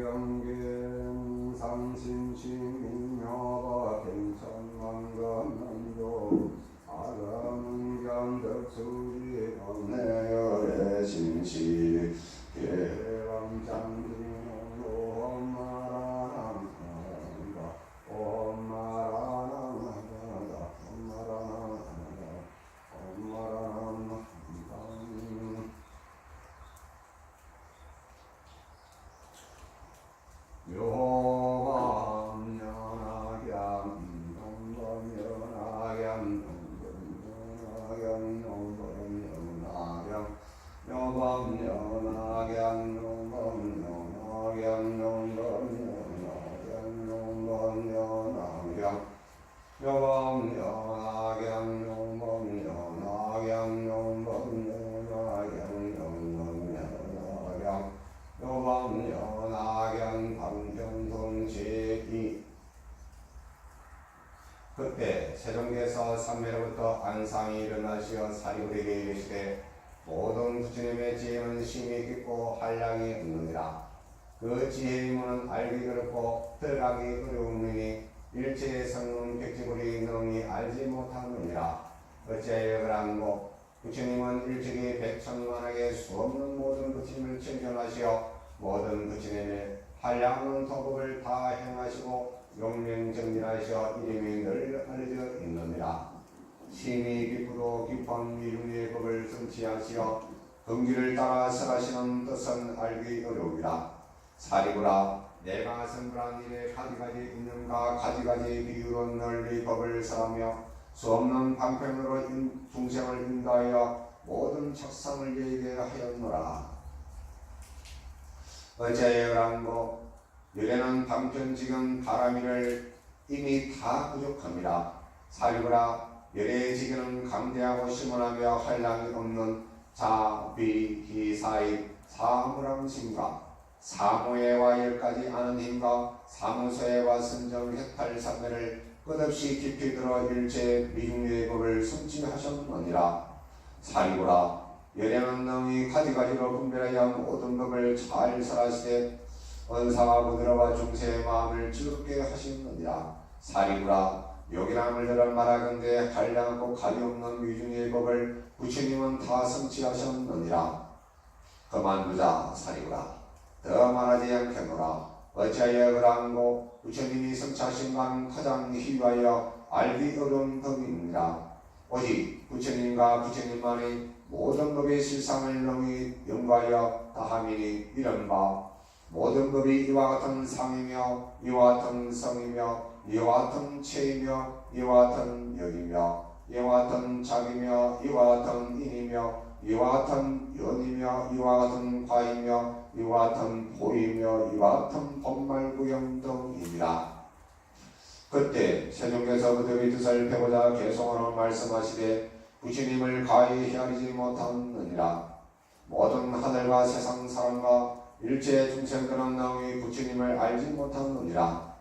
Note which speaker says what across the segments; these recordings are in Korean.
Speaker 1: 경계 상신치민묘가 경천만건난조 아가문경덕수리 언내열의 진시 계왕장진홍로 엄마라나나가 엄마라나나가 엄마라나나가 묘밤연하경 농범연하경 농범연하경 농범연하경 묘밤연하경 농범연하경 농범연하경 농범연하경 묘밤연하경 농범연하경 농범연하경 농범연하경 묘밤연하경 방편동제이. 그때 세종께서 삼매로부터 안상이 일어나시어 사리불에게 이르시되 모든 부처님의 지혜는 심히 깊고 한량이 없느니라. 그 지혜의 문은 알기 어렵고 들어가기 어려우니 일체의 성능 백지불이 능히 알지 못하느니라. 어찌하여 그러한고 부처님은 일찍이 백천만하게 수없는 모든 부처님을 청전하시어 모든 부처님의 한량없는 도법을 다 행하시고 용맹정진하시어 이름이 늘 알려져 있느니라. 심히 깊고도 깊은 미중의 법을 성취하시어 긍지를 따라 설하시는 뜻은 알기 어려우리라. 사리부라, 내가 선불한 일에 가지가지 있는가 가지가지 비유로 널리 법을 설하며 수없는 방편으로 중생을 인도하여 모든 척상을 예게 하였노라. 어찌하여 그러한고 열에는 방편 지경 바람이를 이미 다 부족함이라. 사리부라, 열의 지경은 강대하고 심원하며 한량이 없는 자비희사의 사무람심과 사무예와 열까지 아는 힘과 사무소예와 선정 해탈 삼매를 끝없이 깊이 들어 일체 미중의 법을 성취하셨느니라. 사리부라, 열에는 능히 가지가지로 분별하여 모든 법을 잘 설하시되 언사와 부드러와 중세의 마음을 즐겁게 하시느니라. 사리부라, 여기람을 들어 말하건대 한량없고 가리없는 미중의 법을 부처님은 다 성취하셨느니라. 그만두자. 사리부라, 더 말하지 않겠노라. 어찌하여 그러한고 부처님이 성취하신 바는 가장 희귀하여 알기 어려운 법입니다. 오직 부처님과 부처님만이 모든 법의 실상을 능히 연구하여 다함이니 이른바 모든 법이 이와 같은 상이며 이와 같은 성이며 이와 같은 체이며 이와 같은 역이며 이와 같은 작이며 이와 같은 인이며 이와 같은 연이며 이와 같은 과이며 이와 같은 보이며 이와 같은 법말구영 등이니라. 그때 세종께서 그들의 뜻을 펴보자 개성으로 말씀하시되 부처님을 가히 헤아리지 못하느니라. 모든 하늘과 세상 사람과 일체 중생들은 능히 부처님을 알지 못하느니라.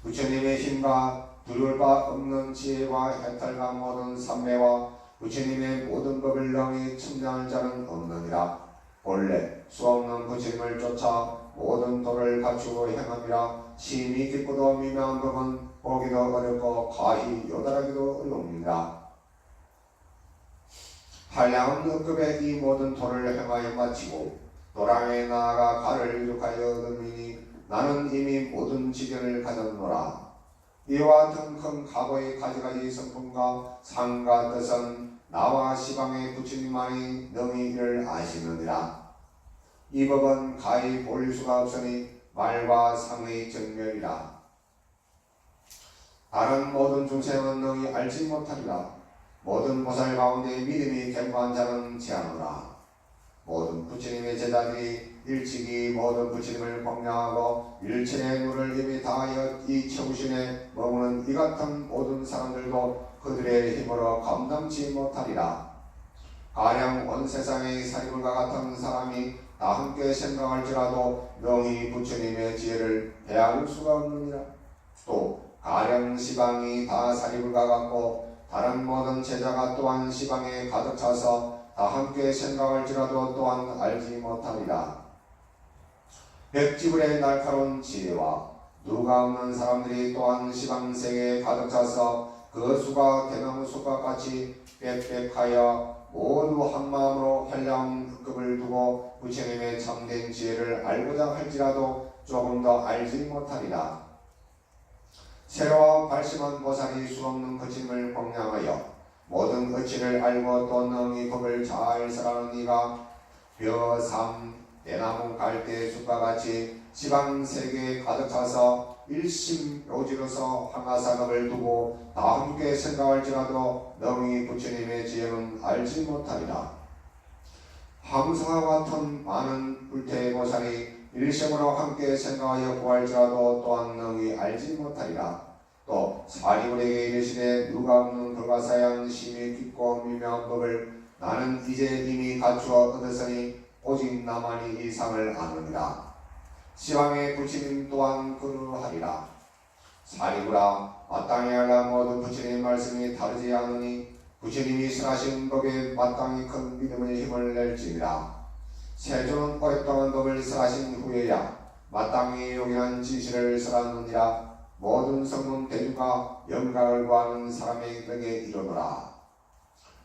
Speaker 1: 부처님의 힘과 두려울 바 없는 지혜와 해탈과 모든 삼매와 부처님의 모든 법을 능히 측량할 자는 없느니라. 본래 수없는 부처님을 쫓아 모든 도를 갖추고 행함이라. 심히 깊고도 미묘한 법은 보기도 어렵고 가히 요달하기도 어려웁니다. 한량없는 급의 이 모든 도를 행하여 마치고 도랑에 나아가 가를 이룩하여 얻으니 나는 이미 모든 지경을 가졌노라. 이와 같은 큰 가보의 가지가지 성품과 상과 뜻은 나와 시방의 부처님만이 능히 이를 아시느니라. 이 법은 가히 볼 수가 없으니 말과 상의 정멸이라. 다른 모든 중생은 능히 알지 못하리라. 모든 보살 가운데 믿음이 견고한 자는 제하노라. 모든 부처님의 제자들이 일찍이 모든 부처님을 공양하고 일체의 누를 이미 다하여 이 처부신에 머무는 이 같은 모든 사람들도 그들의 힘으로 감당치 못하리라. 가령 온 세상의 사리불과 같은 사람이 다 함께 생각할지라도 능히 부처님의 지혜를 헤아릴 수가 없느니라. 또 가령 시방이 다 사리불과 같고 다른 모든 제자가 또한 시방에 가득 차서 다 함께 생각할지라도 또한 알지 못하리라. 백지불의 날카로운 지혜와 누가 없는 사람들이 또한 시방세계에 가득 차서 그 수가 대나무 숲과 같이 빽빽하여 모두 한마음으로 현량 급을 두고 부처님의 참된 지혜를 알고자 할지라도 조금 더 알지 못하리라. 새로와 발심한 보살이 수없는 거침을 공양하여 모든 의치를 알고 또 능히 법을 잘 설하는 이가 벼삼 대나무 갈대 숲과 같이 지방세계에 가득 차서 일심로지로서 항아사급을 두고 다 함께 생각할지라도 능히 부처님의 지혜는 알지 못하리라. 함성과 같은 많은 불태보살이 일심으로 함께 생각하여 구할지라도 또한 능히 알지 못하리라. 또 사리불에게 이르시되 누가 없는 불가사양 심히 깊고 미묘한 법을 나는 이제 이미 갖추어 얻었으니 오직 나만이 이 상을 아느니라. 시방의 부처님 또한 그러하리라. 사리불아 마땅히 알라. 모든 부처님 말씀이 다르지 않으니 부처님이 설하신 법에 마땅히 큰 믿음의 힘을 낼지니라. 세존은 오랫동안 법을 설하신 후에야 마땅히 용이한 진실을 설하느니라. 모든 성문 대주가 영광을 구하는 사람에게 이르노라.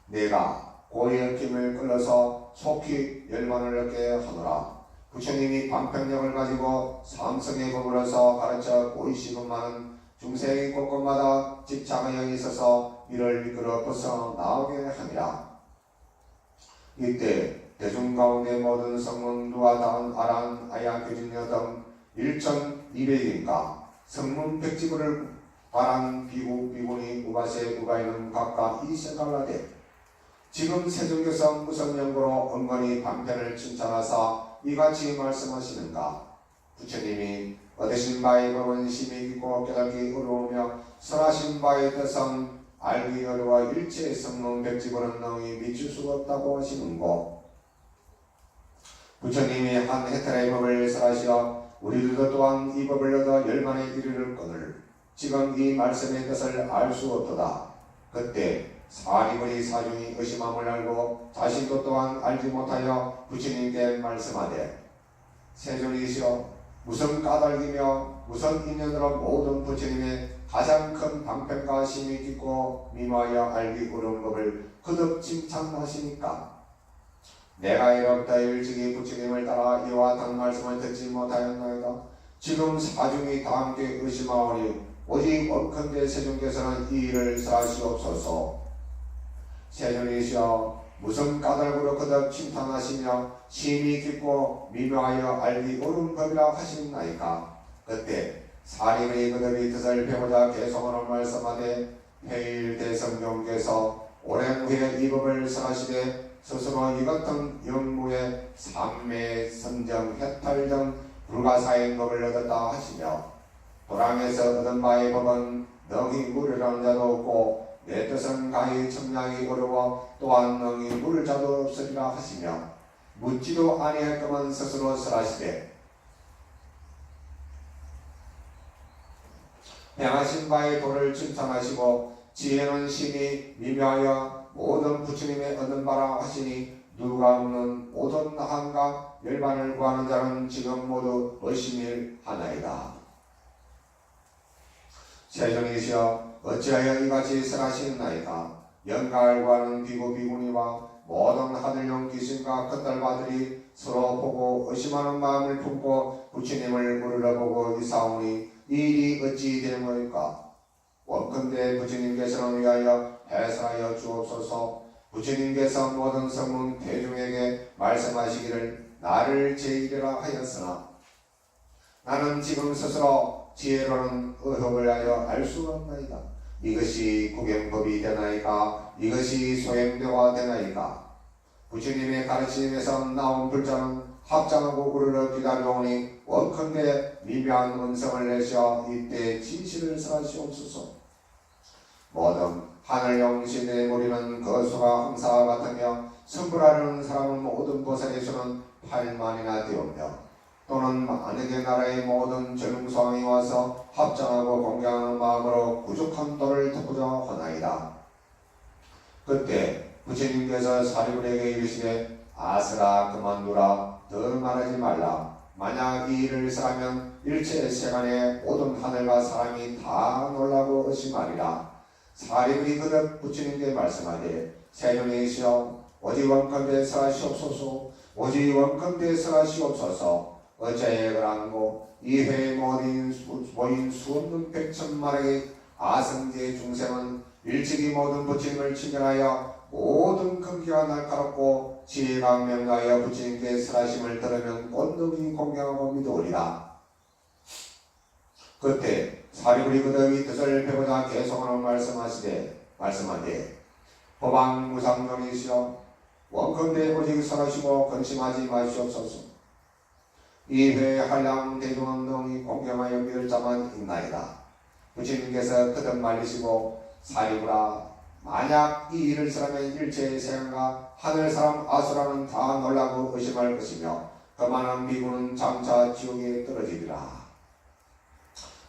Speaker 1: 내가 고의 힘을 끌어서 속히 열반을 얻게 하노라. 부처님이 방편력을 가지고 삼성의 법으로서 가르쳐 보이시고만은 중생이 곳곳마다 집착의 있어서 이를 이끌어 벗어나오게 하니라. 이때 대중 가운데 모든 성문 누아다운 아란 아야 교진여 등 1200인가 성문 백지부를 바란 비구 비구니 우바세 우바이는 각각 이 생각을 하되 지금 세종교서 무슨 연고로 은근히 방편을 칭찬하사 이같이 말씀하시는가. 부처님이 얻으신 바의 법은 심히 깊고 깨닫기 어려우며 설하신 바의 뜻은 알기 어려워 일체의 성문 백지부는 능히 미칠 수가 없다고 하시는고. 부처님이 한 해탈의 법을 설하시어 우리들도 또한 이 법을 얻어 열반에 이르를거늘 지금 이 말씀의 뜻을 알 수 없도다. 그때 사리불이 사중이 의심함을 알고 자신도 또한 알지 못하여 부처님께 말씀하되 세존이시여 무슨 까닭이며 무슨 인연으로 모든 부처님의 가장 큰 방편과 심히 깊고 미마하여 알기 어려운 법을 거듭 칭찬하시니까 내가 이렇다 일찍이 부처님을 따라 이와 같은 말씀을 듣지 못하였나이다. 지금 사중이 다 함께 의심하오니 오직 엄컨대 세존께서는 이 일을 사시옵소서. 세존이시여 무슨 까닭으로 거듭 칭찬하시며 심히 깊고 미묘하여 알기 어려운 법이라 하시나이까. 그때 사리불이 그들의 뜻을 배우자 개성으로 말씀하되 해일 대성경께서 오랜 후에 이 법을 설하시되 스스로 이 같은 영무의 삼매 선정 해탈 등 불가사의 법을 얻었다 하시며 도랑에서 얻은 바의 법은 능히 물으라는 자도 없고 내 뜻은 가히 청량이 어려워 또한 능히 물을 자도 없으리라 하시며 묻지도 아니할 것만 스스로 설하시되 행하신 바의 도를 칭찬하시고 지혜는 심히 미묘하여 모든 부처님의 얻는 바라 하시니 누가 없는 모든 한가 열반을 구하는 자는 지금 모두 의심을 하나이다. 세존이시여 어찌하여 이같이 설하시나이까. 영가를 구하는 비구 비구니와 모든 하늘용 귀신과 큰딸바들이 서로 보고 의심하는 마음을 품고 부처님을 물으러 보고 이사오니 이 일이 어찌 되모일까. 원컨대 부처님께서는 위하여 해설하여 주옵소서. 부처님께서 모든 성문 대중에게 말씀하시기를 나를 제일이라 하였으나 나는 지금 스스로 지혜로는 의혹을 하여 알 수 없나이다. 이것이 구경법이 되나이까. 이것이 소행대화 되나이까. 부처님의 가르침에서 나온 불자는 합장하고 우르르 기다려오니 원컨대 미묘한 음성을 내셔 이때 진실을 설하시옵소서. 모든 하늘 영신의 무리는 그 수가 항사와 같으며 성불하려는 사람은 모든 보살의 수는 8만이나 되오며 또는 만약에 나라의 모든 전웅소왕이 와서 합장하고 공경하는 마음으로 부족한 도를 덮고자 하나이다. 그때 부처님께서 사리불에게 이르시되 아스라 그만두라. 더 말하지 말라. 만약 이 일을 쓰라면 일체 세간의 모든 하늘과 사람이 다 놀라고 의심하리라. 사리그리 그릇 부처님께 말씀하되 세존이시여 오직 원컨대 설하시옵소서. 오직 원컨대 설하시옵소서. 어찌하여 그러한고 이회 모인 수없는 백천만의 아성지의 중생은 일찍이 모든 부처님을 친견하여 모든 근기가 날카롭고 지혜가 명가하여 부처님께 설하심을 들으면 온능히 공경하고 믿으리라. 그때 사리부리 그들이 뜻을 배우자 계속하는 말씀하되 법왕 무상론이시여 원컨대 오직 설하시고 근심하지 마시옵소서. 이회 한량 대중은 능히 공경하여 믿을 자만 있나이다. 부처님께서 그들 말리시고 사리부라 만약 이 일을 쓰라면 일체의 세상과 하늘 사람 아수라는 다 놀라고 의심할 것이며 그만한 미군은 장차 지옥에 떨어지리라.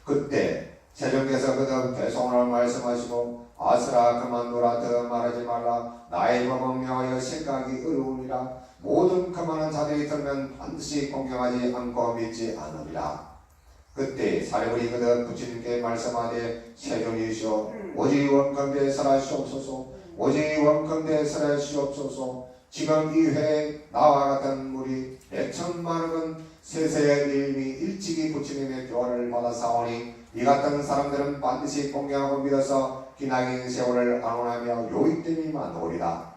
Speaker 1: 그때 세종께서 그들 계속을 말씀하시고 아수라 그만두라 더 말하지 말라. 나의 법은 명하여 생각이 어려우니라. 모든 그만한 자들이 들으면 반드시 공경하지 않고 믿지 않으리라. 그때 사리부리 그들 부처님께 말씀하되 세존이시오 오직 원컨대 설하시옵소서. 오직 원컨대 설하시옵소서. 지금 이 회에 나와 같은 무리 100,000만억은 세세의 이미 일찍이 부처님의 교화를 받아사오니 이 같은 사람들은 반드시 공경하고 믿어서 기나긴 세월을 안원하며 요익됨이만 오리라.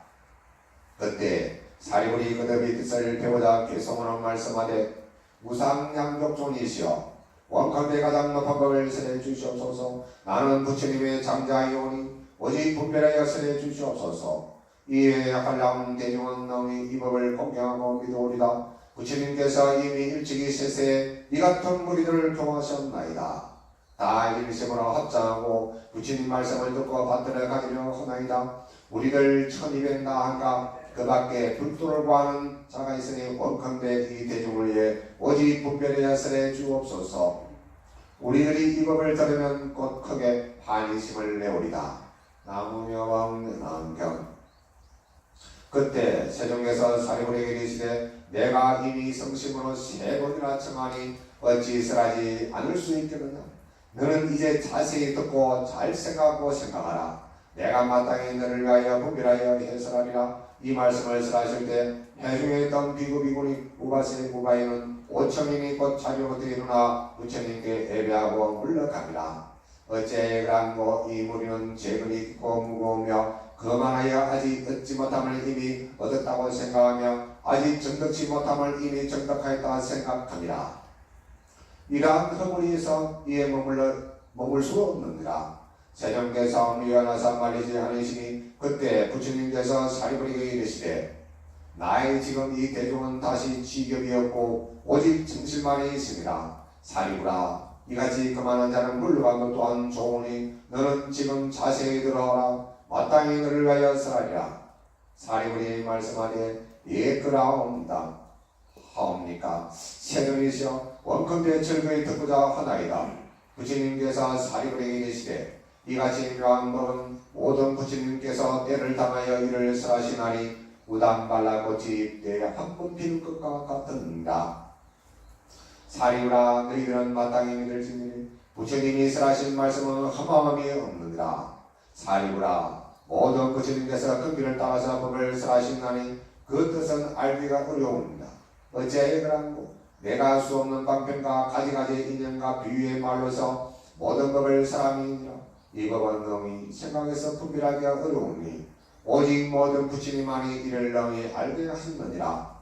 Speaker 1: 그때 사리부리 그들이 뜻을 배우자 계속하는 말씀하되 무상양족존이시여 원컨대 가장 높은 법을 설해 주시옵소서. 나는 부처님의 장자이오니 오직 분별하여 설해 주시옵소서. 이에 한량 대중은 능히 이 법을 공경하고 믿으리다. 부처님께서 이미 일찍이 세세에 이 같은 무리들을 교화하셨나이다. 다 일심으로 합장하고 부처님 말씀을 듣고 받들어 가지려 하나이다. 우리들 1200나한가 그 밖에 불도를 구하는 자가 있으니 원컨대 이 대중을 위해 오직 분별하여 설해 주옵소서. 우리들이 이 법을 들으면 곧 크게 반의심을 내오리다. 나무며 왕능경. 그때 세종께서 사리부리에게 이르시되 내가 이미 성심으로 3번이나 청하니 어찌 설하지 않을 수 있겠느냐. 너는 이제 자세히 듣고 잘 생각하라. 내가 마땅히 너를 위하여 분별하여 해설하리라. 이 말씀을 설하실 때 해중에 있던 비구비구니 우바세 우바이는 5천인이 곧 자료부터 일어나 부처님께 예배하고 물러갑니다. 어째 그란고 이 무리는 재근이 깊고 무거우며 거만하여 아직 얻지 못함을 이미 얻었다고 생각하며 아직 정덕치 못함을 이미 정덕하였다 생각합니다. 이러한 허물이에서 이에 머물 수 없느니라. 세종께서 미안하사 말리지 않으시니 그때 부처님께서 사리부리에게 이르시되 나의 지금 이 대중은 다시 지ገብ이었고 오직 정실만이 있습니다. 사리부라 이같이 그만한 자는 물러간 것 또한 좋으니 너는 지금 자세히 들어오라. 마땅히 너를 위하여 설하리라. 사리부리 말씀하되 예 그라옵니다. 하옵니까. 세종이시여 원컨대 즐거이 듣고자 하나이다. 부처님께서 사리부리에게 이르시되 이같이 묘한 법은 모든 부처님께서 때를 당하여 이를 설하시나니 우담발라꽃이 때에 한 번 피는 것과 같으니라. 사리우라 너희들은 마땅히 믿을지니 부처님이 설하신 말씀은 허망함이 없느니라. 사리우라 모든 부처님께서 근기를 따라서 법을 설하시나니 그 뜻은 알기가 어려웁니다. 어찌하여 그런고 내가 수 없는 방편과 가지가지 인연과 비유의 말로서 모든 법을 설함이니라. 이 법은 능히 생각해서 분별하기가 어려우니 오직 모든 부처님만이 이를 능히 알게 하셨느니라.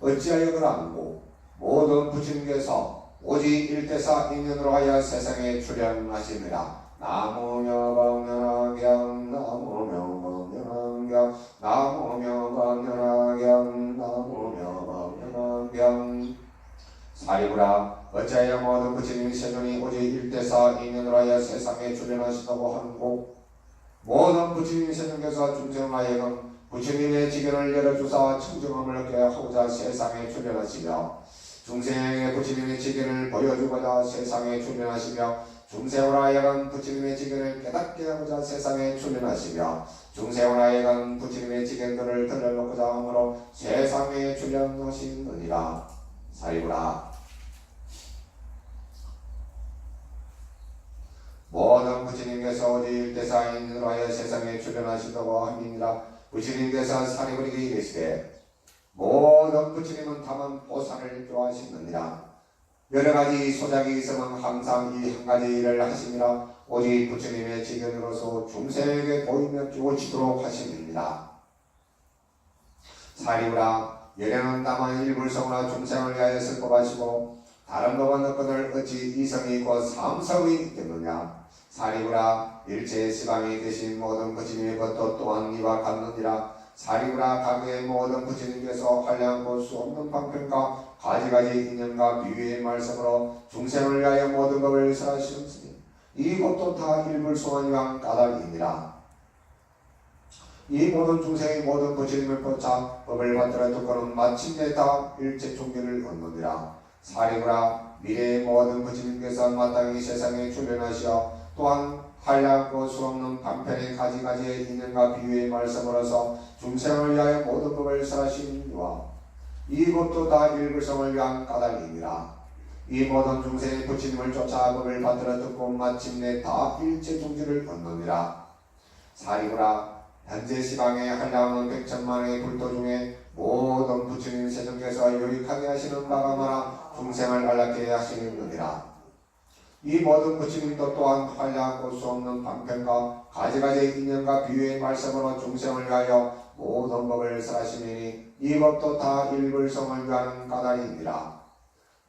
Speaker 1: 어찌하여 그러한고 모든 부처님께서 오직 일대사 인연으로 하여 세상에 출현하시니라. 나무며 방면하경 나무며 방면하경 나무며 방면하경 나무며 방면하경. 사리부라 어찌하여 모든 부처님이 세존이 오직 일대사 인연으로 하여 세상에 출현하시다고 하는고 모든 부처님 세존께서 중생을 하여금 부처님의 지견을 열어주사 청정함을 얻게 하고자 세상에 출현하시며 중생에게 부처님의 지견을 보여주고자 세상에 출현하시며 중생을 하여금 부처님의 지견을 깨닫게 하고자 세상에 출현하시며 중생을 하여금 부처님의 지견들을 들려놓고자 함으로 세상에 출현하시느니라. 사리부라 모든 부처님께서 오직 일대사인으로 하여 세상에 출현하시다고 함이니라. 부처님께서 사리부리기 이르시되 모든 부처님은 다만 보살을 좋아하시느니라. 여러가지 소작이 있으면 항상 이 한 가지 일을 하시니라. 오직 부처님의 지견으로서 중생에게 보이며 깨우치도록 하심입니다. 사리부라, 열애는 다만 일불성으로 중생을 위하여 슬퍼하시고 다른 법은 없거늘 어찌 이성이 곧 삼성이 있겠느냐. 사리부라, 일체 시방에 계신 모든 부처님의 것도 또한 이와 같느니라. 사리부라, 가그의 모든 부처님께서 한량고 수 없는 방편과 가지가지 인연과 비유의 말씀으로 중생을 위하여 모든 법을 설하시옵으니 이것도 다 일불성한 까닭이니라. 이 모든 중생의 모든 부처님을 쫓아 법을 받들어 듣고는 마침내 다 일체 종교를 얻느니라. 사리부라, 미래의 모든 부처님께서 마땅히 세상에 출현하시어 또한 한량고 수 없는 반편의 가지가지의 인연과 비유의 말씀으로서 중생을 위하여 모든 법을 설하시니와 이것도 다 일불성을 위한 까닭이니라. 이 모든 중생의 부처님을 쫓아 법을 받들어 듣고 마침내 다 일체 종지를 얻느니라. 사리부라, 현재 시방에 한량은 백천만의 불도 중에 모든 부처님 세존께서 유익하게 하시는 바가 많아 중생을 안락케 하시느니라. 이 모든 부처님도 또한 한량할 수 없는 방편과 가지가지 인연과 비유의 말씀으로 중생을 위하여 모든 법을 설하시니 이 법도 다 일불성을 위하는 까닭이니라.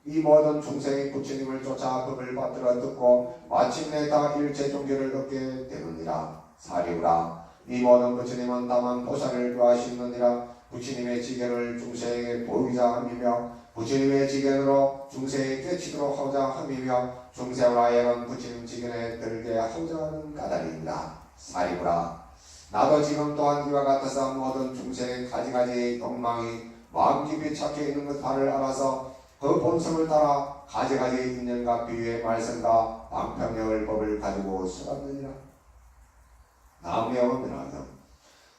Speaker 1: 이 모든 중생의 부처님을 쫓아 법을 받들어 듣고 마침내 다 일체 종교를 얻게 되느니라. 사리우라, 이 모든 부처님은 다만 보살을 좋아하시느니라. 부처님의 지견을 중생에게 보이자 함이며 부처님의 지견으로 중생에 깨치도록 하고자 함이며 중생을 하여금 부처님 지견에 들게 하고자 하는 까닭입니다. 사리부라, 나도 지금 또한 이와 같아서 모든 중생의 가지가지의 욕망이 마음 깊이 착해 있는 것을 알아서 그 본성을 따라 가지가지의 인연과 비유의 말씀과 방편력을 법을 가지고 설하느니라. 나무여원이라며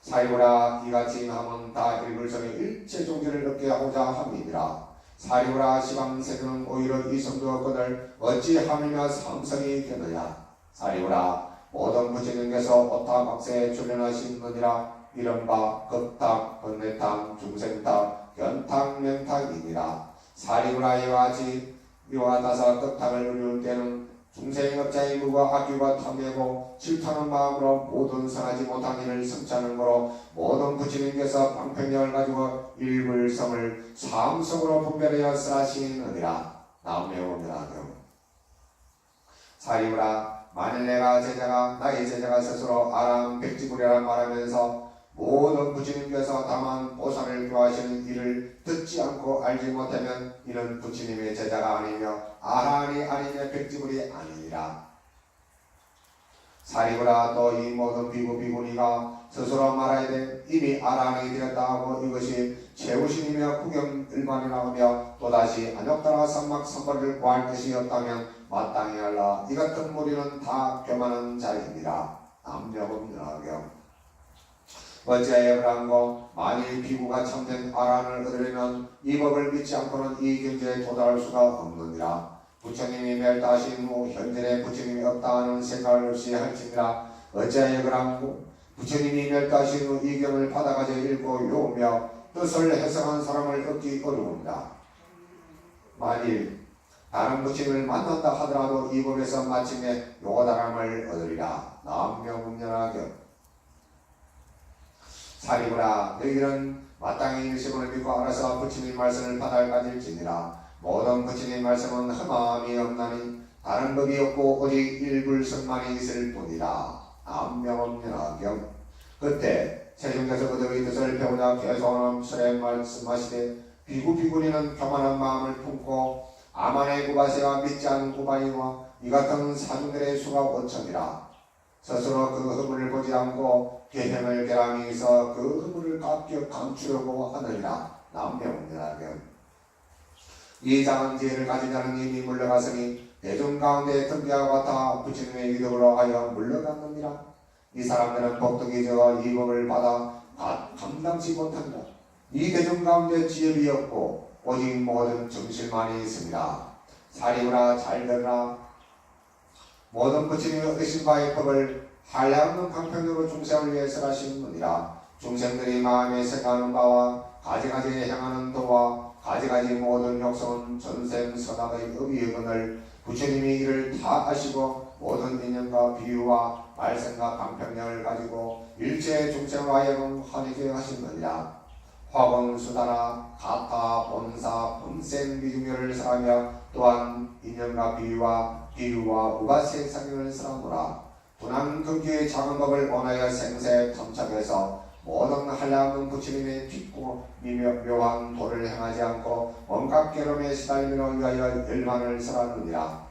Speaker 1: 사리부라, 이같이 하면 다 일불성의 일체 종교를 얻게 하고자 함이니라. 사리부라, 시방세계는 오히려 이성도 없거늘 어찌 함이며 삼성이 있겠느냐. 사리부라, 모든 부처님께서 오타각세에 출현하시느니라. 이른바 급탁, 번뇌탁, 중생탁, 견탁, 명탁이니라. 사리부라, 이와 같이 이와 같아서 급탁을 누릴 때는 중생의 업자의 무과 악유가 탐내고 질투하는 마음으로 모든 선하지 못한 일을 성취하는 거로 모든 부처님께서 방편력을 가지고 일불성을 삼성으로 분별하여 쓰시느니라. 나오메오니라. 사리부라, 만일 내가 제자가 나의 제자가 스스로 아람 백지불이라 말하면서 모든 부처님께서 다만 보살을 좋아하시는 일을 듣지 않고 알지 못하면 이는 부처님의 제자가 아니며 아란이 아니며 백지불이 아니니라. 사리부라, 또 이 모든 비구 비구니가 스스로 말하야 돼 이미 아란이 되었다 하고 이것이 최우신이며 구경일반이라 하며 또다시 안욕따라 삼막 삼벌을 구할 것이 없다면 마땅히 알라. 이 같은 무리는 다 교만한 자입니다. 남녀범녀하경 어찌하여 그런고 만일 비구가 참된 아란을 얻으려면 이 법을 믿지 않고는 이 경지에 도달할 수가 없느니라. 부처님이 멸다하신 후 현재의 부처님이 없다 하는 생각을 없이 할지니라. 어찌하여 그런고 부처님이 멸다하신 후 이 경을 받아가져 읽고 외우며 뜻을 해석한 사람을 얻기 어려운다. 만일 다른 부처님을 만난다 하더라도 이 법에서 마침내 요다람을 얻으리라. 남명문연하경 사리부라, 너희는 마땅히 일시분을 믿고 알아서 부처님 말씀을 받아 가질지니라. 모든 부처님 말씀은 흠함이 없나니 다른 법이 없고 오직 일불성만이 있을 뿐이라. 남명언연하경 그때 세종께서 그들의 뜻을 배우자 개소는 설에 말씀하시되 비구비구니는 교만한 마음을 품고 아만의 구바세와 믿지 않은 구바이와 이 같은 사중들의 수가 5천이라. 스스로 그 허물을 보지 않고 계행을 계람이서 그 허물을 감추려고 하느니라. 남명연하경 이 작은 지혜를 가진 자는 이미 물러갔으니 대중 가운데 등대와 같아 부처님의 이득으로 하여 물러갔느니라. 이 사람들은 복덕이 저어 이 법을 받아 감당치 못한다. 이 대중 가운데 지혜이 없고 오직 모든 정실만이 있습니다. 사리우라, 잘 들으라. 모든 부처님이 얻으신 바의 법을 한량없는 강편으로 중생을 위해 설하시느니라. 중생들이 마음에 생각하는 바와 가지가지 행하는 도와 가지가지 모든 역성은 전생 선악의 의의근을 부처님이 이를 다 아시고 모든 인연과 비유와 말생과 강평량을 가지고 일체 중생과 하여금 환희게 하시느니라. 화본수다나 가타 본사 본생 미중멸을 설하며 또한 인연과 비유와 우가세 상경을 설하노라. 분한 근기의 작은 법을 원하여 생세 탐착해서 모든 한량없는 부처님의 깊고 묘한 도를 행하지 않고 온갖 괴로움에 시달리며 위하여 열만을 설하느니라.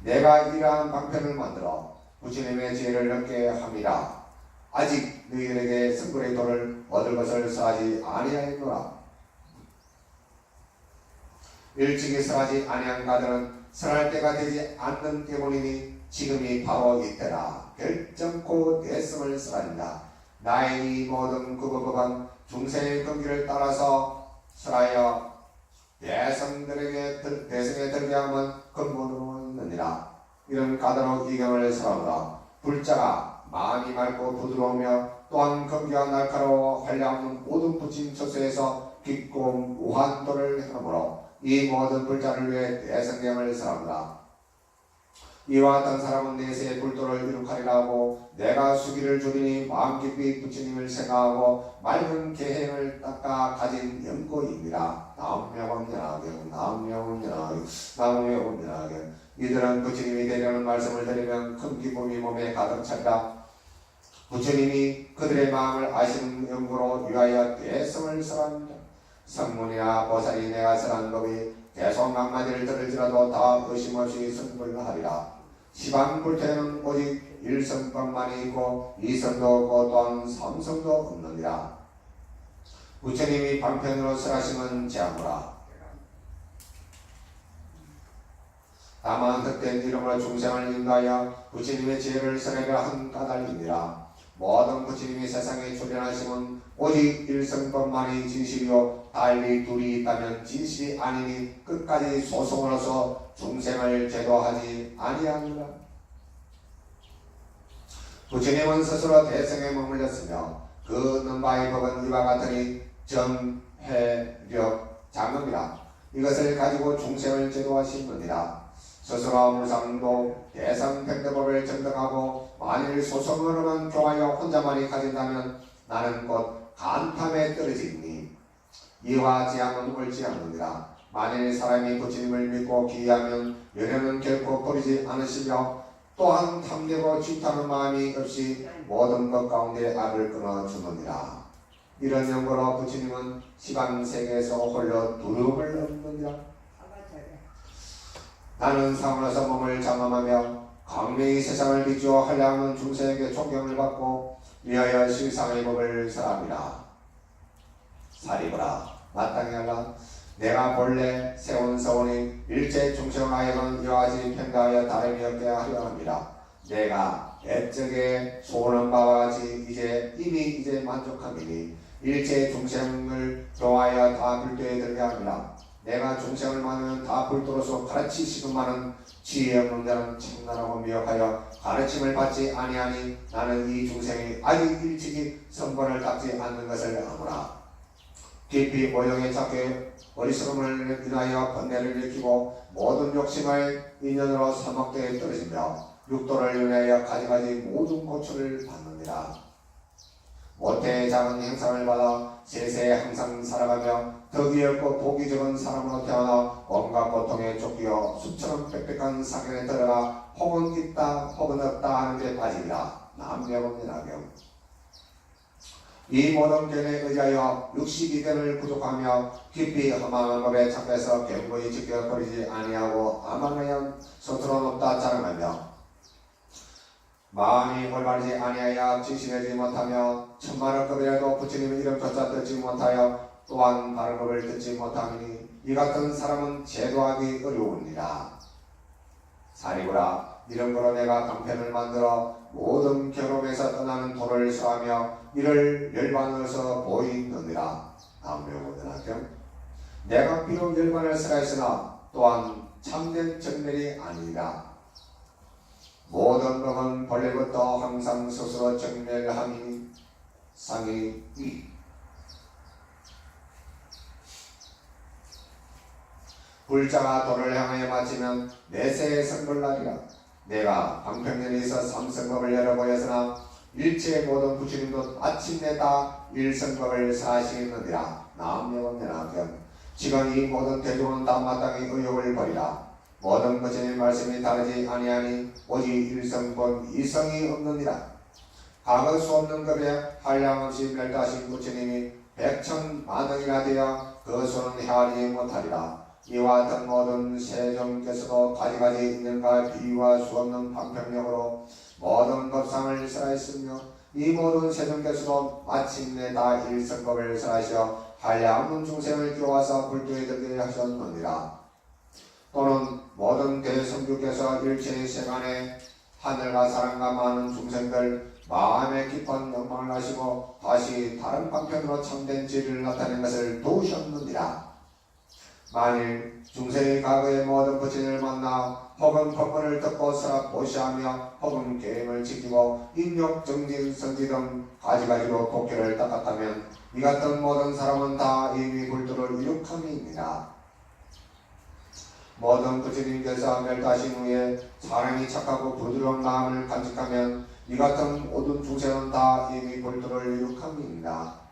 Speaker 1: 내가 이러한 방편을 만들어 부처님의 지혜를 얻게 함이라. 아직 너희들에게 승불의 도를 얻을 것을 설하지 아니하였노라. 일찍이 설하지 아니한 가들은 설할 때가 되지 않는 때문이니 지금이 바로 이때라. 결정코 내성을 설한다. 나의 이 모든 구법은 중생의 근기를 따라서 설하여 대성에 들게 하면 근본으로 있느니라. 이런 가다로 이경을 설하노라. 불자가 마음이 맑고 부드러우며 또한 근기가 날카로워 한량없는 모든 부침 처소에서 깊고 무한도를 행하므로 이 모든 불자를 위해 대성경을 설하노라. 이와 같은 사람은 내세의 불도를 이룩하리라 하고 내가 수기를 주리니 마음 깊이 부처님을 생각하고 맑은 계행을 닦아 가진 연고입니다. 나무명운연하게 이들은 부처님이 되려는 말씀을 들으면 큰 기쁨이 몸에 가득 찰다. 부처님이 그들의 마음을 아시는 연구로 위하여 대성을 설합니다. 성문이나 보살이 내가 설한 법이 대성 한마디를 들을지라도 다 의심 없이 승불하리라. 시방불태는 오직 일성법만이 있고 이성도 없고 또한 삼성도 없느니라. 부처님이 방편으로 설하심은 제하노라. 다만 헛된 이름으로 중생을 인도하여 부처님의 지혜를 설하려 한 까닭이니라. 모든 부처님이 세상에 출현하심은 오직 일성법만이 진실이요 달리 둘이 있다면 진실이 아니니 끝까지 소송으로서 중생을 제도하지 아니하느라. 부처님은 스스로 대성에 머물렀으며 그 능바의 법은 이와 같으니 정해력 장엄이라. 이것을 가지고 중생을 제도하시느니라. 스스로 무상도 대성백대법을 정득하고 만일 소송으로만 교하여 혼자만이 가진다면 나는 곧 간탐에 떨어지니 이와 지향은 옳지 않느니라. 만일 사람이 부처님을 믿고 기이하면 연연은 결코 버리지 않으시며 또한 탐내고 질투하는 마음이 없이 모든 것 가운데 악을 끊어주느니라. 이런 연고로 부처님은 시방세계에서 홀로 두려움을 얻느니라. 나는 상으로서 몸을 장엄하며 강명히 세상을 비추어 한량없는 중생에게 존경을 받고 위하여 실상의 법을 설합니다. 사리보라 마땅히 하라. 내가 본래 세운 서원이 일체 중생을 하여금 이와 같이 평가하여 다름이 없게 하려 합니다. 내가 옛적에 소원한 바와 같이 이제 만족함이니 일체 중생을 교하여 다 불도에 들게 합니다. 내가 중생을 많으면 다 불도로서 가르치시고만은 지혜 없는 자는 참나라고 미혹하여 가르침을 받지 아니하니 나는 이 중생이 아직 일찍이 선본을 닦지 않는 것을 아노라. 깊이 모형에 착해 어리석음을 인하여 번뇌를 일으키고 모든 욕심을 인연으로 사막대에 떨어지며 육도를 인하여 가지가지 모든 고초를 받느니라. 모태의 작은 행상을 받아 세세에 항상 살아가며 덕이 없고 복이 적은 사람으로 태어나 온갖 고통에 쫓기어 숲처럼 빽빽한 사견에 들어가 혹은 있다 혹은 없다 하는 데 빠지리라. 남명언니라경. 이 모든 견에 의하여 육식이견을 부족하며 깊이 험한 법에 착해서 견고히 지켜버리지 아니하고 아망하여 서투러 높다 자랑하며 마음이 올바르지 아니하여 진실하지 못하며 천만억 급이라도 부처님의 이름조차 듣지 못하여 또한 바른 법을 듣지 못하니 이 같은 사람은 제도하기 어려우니라. 사리구라. 이런 거로 내가 강편을 만들어 모든 괴로움에서 떠나는 도를 수하며 이를 열반으로서 보이느니라. 남묘고등학교. 내가 비록 열반을 설하였으나 또한 참된 정멸이 아니라. 모든 법은 본래부터 항상 스스로 정멸함이 상이이. 불자가 돌을 향하여 마치면 내세의 성불날이라. 내가 방평년에서 삼성법을 열어보였으나 일체의 모든 부처님도 마침내 다 일성법을 사시느니라. 남명언면하겸. 지금 이 모든 대중은 다 마땅히 의욕을 버리라. 모든 부처님 말씀이 다르지 아니하니 오직 일성법 이성이 없느니라. 가거 수 없는 급에 한량없이 멸다하신 부처님이 백천만억이나 되어 그 수는 헤아리지 못하리라. 이와 같은 모든 세종께서도 가지가지 있는가 비유와 수 없는 방편력으로 모든 법상을 설하였으며 이 모든 세종께서도 마침내 다 일성법을 설하시어 한량없는 중생을 교화사 불도에 들게 하셨느니라. 또는 모든 대성주께서 일체의 세간에 하늘과 사람과 많은 중생들 마음에 깊은 영광을 하시고 다시 다른 방편으로 참된 진리를 나타낸 것을 도우셨느니라. 만일 중생이 과거의 모든 부처님을 만나 혹은 법문을 듣고 서랍 보시하며 혹은 계명을 지키고 인욕, 정진, 선지 등 가지가지로 도끼를 닦았다면 이 같은 모든 사람은 다 이미 불도를 이룩함이니라. 모든 부처님께서 멸도하신 후에 사람이 착하고 부드러운 마음을 간직하면 이 같은 모든 중생은 다 이미 불도를 이룩함이니라.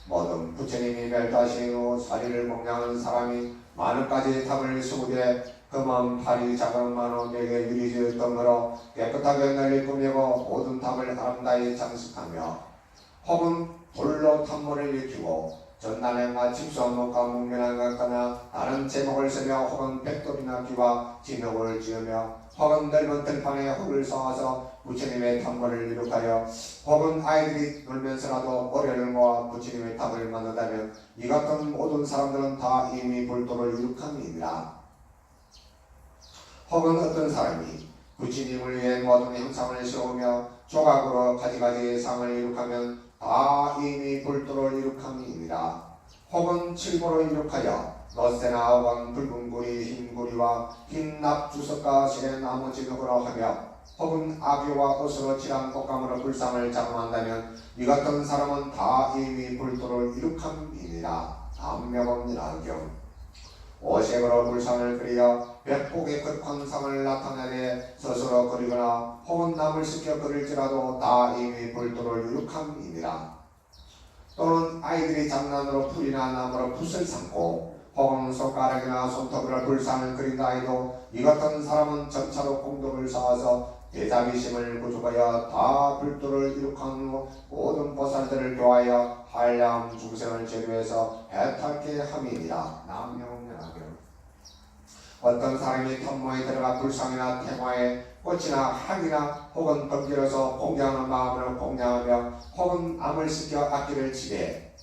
Speaker 1: 모든 부처님이 멸도하신 후 사리를 공양하는 사람이 많은 가지 탑을 20개 금은 파리 자금 만원 4개 유리질 등으로 깨끗하게 널리 꾸미고 모든 탑을 아름다이 장식하며 혹은 돌로 탑문을 일으키고 전단행과 집수목과 묵면한 것거나 다른 제목을 쓰며 혹은 백돌이나 기와 진흙을 지으며 혹은 넓은 들판에 흙을 쌓아서 부처님의 탑문을 이룩하여 혹은 아이들이 놀면서라도 모래를 모아 부처님의 탑을 만든다면 이 같은 모든 사람들은 다 이미 불도를 이룩함이니라. 혹은 어떤 사람이 부처님을 위해 모든 형상을 세우며 조각으로 가지가지 상을 이룩하면 다 이미 불도를 이룩함이니라. 혹은 칠보로 이룩하여 넛새나 왕 붉은 구리, 흰 구리와 흰 납주석과 실의 나무 진흙으로 하며 혹은 악유와 옷으로 칠한 옷감으로 불상을 장만한다면 이 같은 사람은 다 이미 불도를 이룩함이니라. 남명언니라 경우 오색으로 불상을 그리어 백복의 극황상을 나타내되 스스로 그리거나 혹은 남을 시켜 그릴지라도 다 이미 불도를 이룩함이니라. 또는 아이들이 장난으로 풀이나 나무로 붓을 삼고 혹은 손가락이나 손톱으로 불상을 그린다 해도 이 같은 사람은 점차로 공덕을 쌓아서 대자비심을 구축하여 다 불도를 이룩한 후 모든 보살들을 교하여 한량 중생을 제도해서 해탈케 함이니라. 남명언면하겸. 어떤 사람이 탐모에 들어가 불상이나 태마에 꽃이나 학이나 혹은 번개로서 공양하는 마음으로 공양하며 혹은 암을 시켜 악기를 치되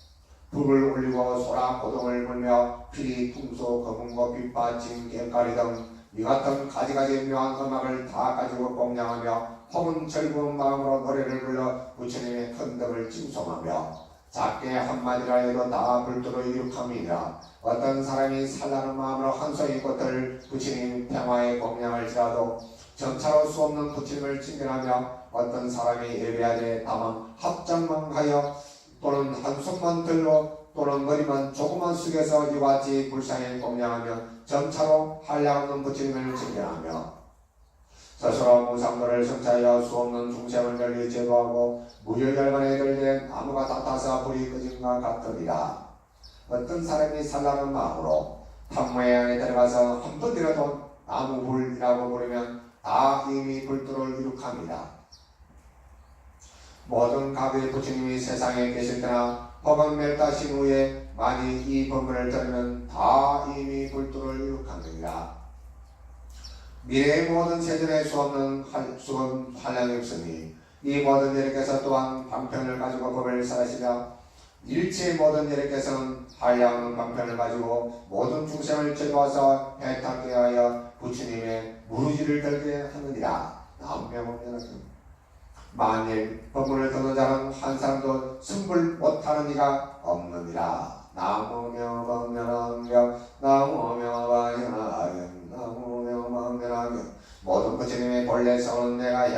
Speaker 1: 불을 올리고 소라 고동을 불며 피리, 풍소, 거문고, 빛바, 징, 갱가리 등 이 같은 가지가지 묘한 음악을 다 가지고 공양하며 혹은 즐거운 마음으로 노래를 불러 부처님의 큰 덕을 칭송하며 작게 한마디라 해도 다 불도로 이룩함이니라. 어떤 사람이 산란한 마음으로 한 송이 꽃을 부처님 평화에 공양할지라도 점차로 수 없는 부처님을 칭견하며 어떤 사람이 예배하되 다만 합장만 하여 또는 한 손만 들로 또는 머리만 조금만 숙여서 이와 같이 불상에 공양하며 점차로 한량없는 부처님을 칭견하며 스스로 무상도를 성취하여 수 없는 중생을 널리 제도하고 무열열반에 들된 나무가 닿아서 불이 꺼짐과 같으리라. 어떤 사람이 산란한 마음으로 탐모의 안에 들어가서 한 번이라도 나무불이라고 부르면 다 이미 불도를 이룩합니다. 모든 각의 부처님이 세상에 계실 때나 혹은 멸다신 후에 만일 이 법문을 들으면 다 이미 불도를 이룩하느니라. 미래의 모든 세전에 수 없는 한량이 없으니 이 모든 예력께서 또한 방편을 가지고 법을 설하시며 일체의 모든 예력께서는 한량없는 방편을 가지고 모든 중생을 제도하사 해탈케 하여 부처님의 무르지를 들게 하느니라. 남명언면하겸. 만일 법문을 듣는 자는 한 사람도 승불 못하는 이가 없느니라. 나무명언면하겸. 나무명언면하겸. 나무명언면하겸. 모든 부처님의 본래 성은 내가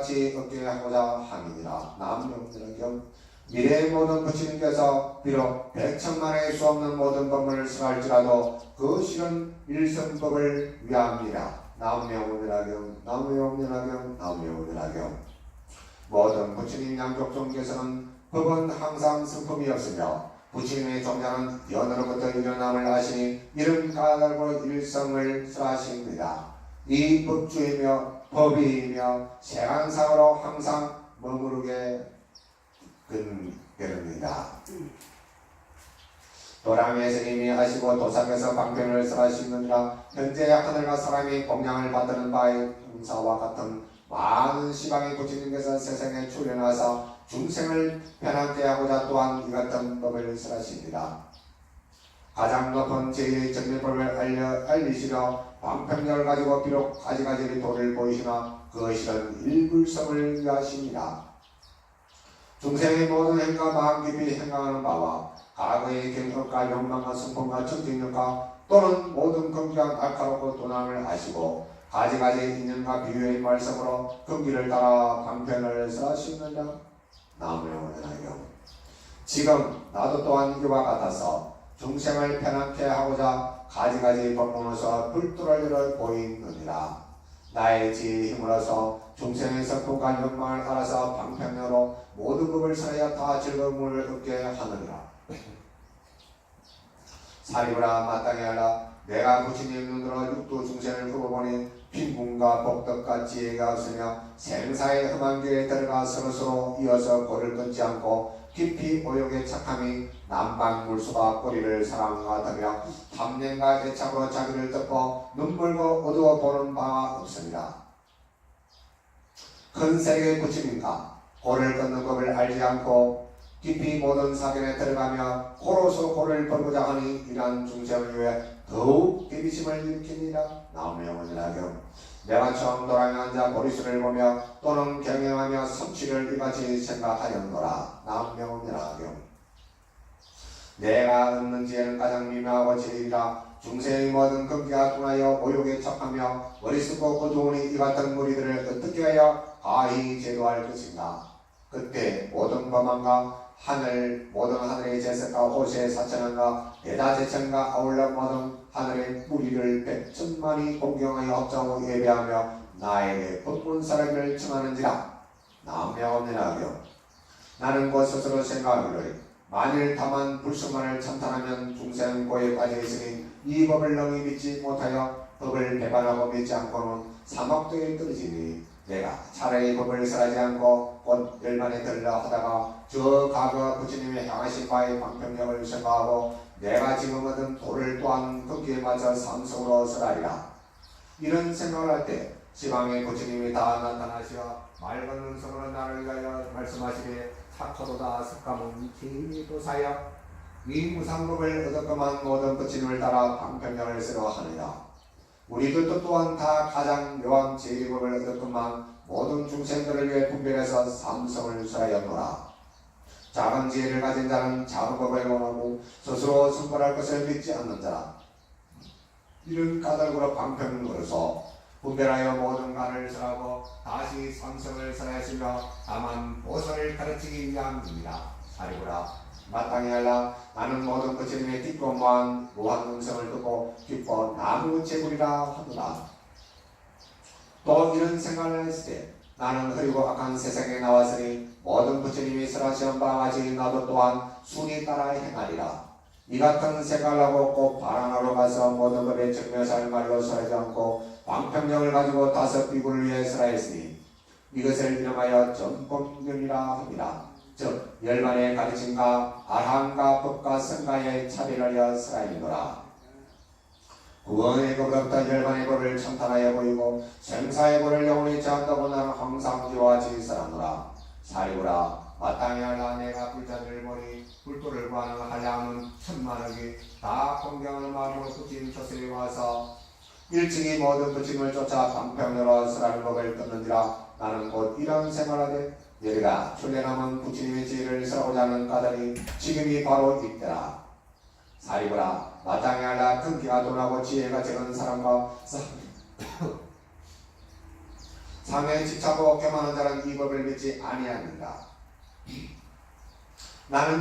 Speaker 1: 같이 얻게 하고자 함이니라. 남명들에게 미래의 모든 부처님께서 비록 백천만의 수 없는 모든 법문을 설할지라도 그 실은 일성법을 위함이라. 남명운이라경 남명운이라경 남명운이라경. 모든 부처님 양족종께서는 법은 항상 성품이었으며 부처님의 종자는 연으로부터 일어남을 하시니 이른 까닭으로 일성을 설하십니다. 이 법주이며 법이이며 세간상으로 항상 머무르게 근결입니다. 도량의 스님이 하시고 도상에서 방편을 설하시느니라. 현재 하늘과 사람이 공양을 받는 바의 형사와 같은 많은 시방의 부처님께서 세상에 출현하사 중생을 편하게 하고자 또한 이 같은 법을 설하십니다. 가장 높은 제1의 정밀법을 알리시려 방편력을 가지고 비록 가지가지 도를 보이시나 그것은 일불성을 위하십니다. 중생의 모든 행과 마음 깊이 행하는 바와 과거의 경력과 욕망과 성품과 청진력과 또는 모든 긍지와 날카롭고 도남을 아시고 가지가지 인연과 비유의 말씀으로 긍기를 따라 방편을 설하시느냐. 나무영원하여 지금 나도 또한 이와 같아서 중생을 편하게 하고자 가지가지 법문으로서 불도를 보이느니라. 나의 지혜의 힘으로서 중생의 성품과 욕망을 알아서 방편으로 모든 법을 설하여 다 즐거움을 얻게 하느니라. 사리부라 마땅히 하라. 내가 부처님 눈으로 육도 중생을 굽어보니 빈궁과 복덕과 지혜가 없으며 생사의 험한 길에 들어가 서로서로 이어서 골을 끊지 않고 깊이 오욕에 착함이 남방물수가 꼬리를 사랑하다며 탐念과 애착으로 자기를 덮어 눈물고 어두워 보는 바가 없습니다. 큰 세계의 부처님과 골을 끊는 법을 알지 않고 깊이 모든 사견에 들어가며 고로서 골을 벌고자 하니 이러한 중생을 위해 더욱 비비심을 일으키니라. 나무영원이라경 내가 처음 도랑에 앉아 보리수를 보며 또는 경영하며 성취를 이같이 생각하였노라. 나무영원이라경 내가 얻는 지혜는 가장 미묘하고 제일이라. 중생의 모든 긍기가 통하여 오욕에 척하며 어리석고 어두우니 이 같은 무리들을 어떻게 하여 가히 제도할 것인가. 그때 모든 범한과 모든 하늘의 제석과 호세의 사천왕과 대다제천과 아울러 모든 하늘의 무리를 백천만이 공경하여 합장하고 예배하며 나에게 법문사를 청하는지라. 남명언니라경 나는 곧 스스로 생각하기를 만일 다만 불성만을 참탄하면 중생 고에 빠져 있으니 이 법을 능히 믿지 못하여 법을 배반하고 믿지 않고는 사막도에 떨어지니 내가 차라리 법을 설하지 않고 곧 열반에 들려 하다가 저 과거 부처님의 향하신 바의 방편력을 생각하고 내가 지금 얻은 도를 또한 거기에 맞춰 삼성으로 설하리라. 이런 생각을 할 때 지방의 부처님이 다 나타나시어 맑은 음성으로 나를 위하여 말씀하시되 착하도다 석가모니 기도사여 이 무상법을 얻었건만 모든 부처님을 따라 방편력을 쓰려 하느냐. 우리들도 또한 다 가장 묘한 제일법을 얻었건만 모든 중생들을 위해 분별해서 삼성을 설하였노라. 작은 지혜를 가진 자는 작은 법을 원하고 스스로 성불할 것을 믿지 않는 자라. 이런 까닭으로 방편을 걸어서 분별하여 모든 간을 설하고 다시 삼성을 설하였으며 다만 보살을 가르치기 위함입니다. 사리부라 마땅히 하라. 나는 모든 부처님의 깊고 무한 음성을 듣고 기뻐 나무 제불이라 하노라. 또 이런 생각을 했을 때 나는 흐리고 악한 세상에 나왔으니 모든 부처님이 설하시는 바와 같이 나도 또한 순위 따라 행하리라. 이 같은 생각을 하고 꼭 바라나로 가서 모든 법의 정묘사를 말로 설하지 않고 방편력을 가지고 5 비구를 위해 설하였으니 이것을 이름하여 전법명이라 합니다. 즉 열반의 가르침과 아함과 법과 성가의 차별을 하여 설하이노라. 구원의 법으로부터 열반의 법을 청탄하여 보이고 생사의 법을 영원히 제한다고 나는 항상 이와 같이 설하노라. 사리부라 마땅히 하라. 내가 불자들을 보니 불도를 구하는 한량은 천만억이 다 공경하는 마음으로 부처님 처소에 와서 일찍이 모든 부처님을 쫓아 방편으로 설하는 법을 끊는지라. 나는 곧 이런 생활하되 너희가 출래남은 부처님의 지혜를 설하고자 하는 까닭이 지금이 바로 이때라. 사리부라 마땅히 하라. 큰기가 둔하고 지혜가 적은 사람과 상에 집차고 교만한 자는 이 법을 믿지 아니합니다. 나는